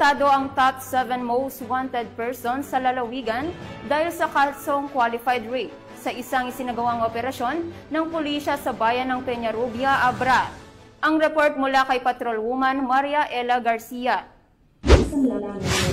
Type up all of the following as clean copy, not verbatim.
Arestado ang top 7 most wanted persons sa lalawigan dahil sa kasong qualified rape sa isang isinagawang operasyon ng pulisya sa bayan ng Peñarubia, Abra. Ang report mula kay Patrolwoman Maria Ella Garcia.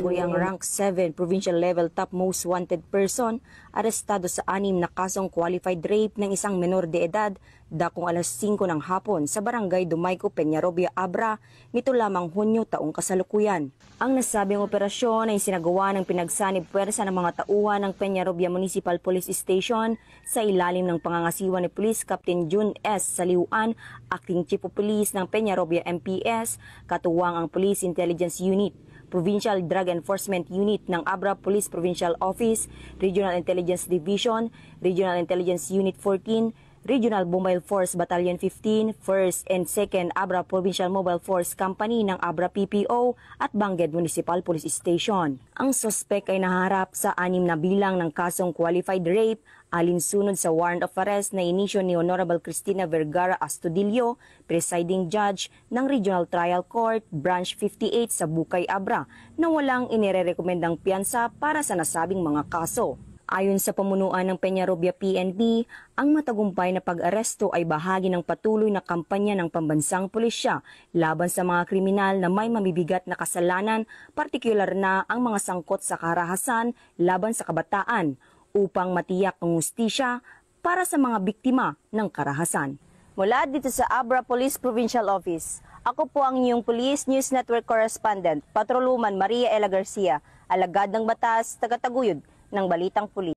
Ang rank 7 provincial level top most wanted person arestado sa 6 na kasong qualified rape ng isang menor de edad dakong alas 5 ng hapon sa barangay Dumayco, Peñarubia, Abra nito lamang Hunyo taong kasalukuyan. Ang nasabing operasyon ay sinagawa ng pinagsanib puwersa ng mga tauhan ng Peñarubia Municipal Police Station sa ilalim ng pangangasiwa ni Police Captain June S. Saliuan, Acting Chief of Police ng Peñarubia MPS, katuwang ang Police Intelligence Unit, Provincial Drug Enforcement Unit ng Abra Police Provincial Office, Regional Intelligence Division, Regional Intelligence Unit 14, Regional Mobile Force Battalion 15, 1st and 2nd Abra Provincial Mobile Force Company ng Abra PPO at Bangged Municipal Police Station. Ang suspect ay naharap sa 6 na bilang ng kasong qualified rape alinsunod sa warrant of arrest na inisyo ni Honorable Cristina Vergara Astudillo, Presiding Judge ng Regional Trial Court, Branch 58 sa Bukay, Abra, na walang inirerekomendang piyansa para sa nasabing mga kaso. Ayon sa pamunuan ng Peñarubia PNP, ang matagumpay na pag-aresto ay bahagi ng patuloy na kampanya ng pambansang pulisya laban sa mga kriminal na may mamibigat na kasalanan, partikular na ang mga sangkot sa karahasan laban sa kabataan, upang matiyak ang hustisya para sa mga biktima ng karahasan. Mula dito sa Abra Police Provincial Office, ako po ang inyong Police News Network Correspondent, Patrolwoman Maria Ella Garcia, alagad ng batas, tagataguyod ng Balitang Pulis.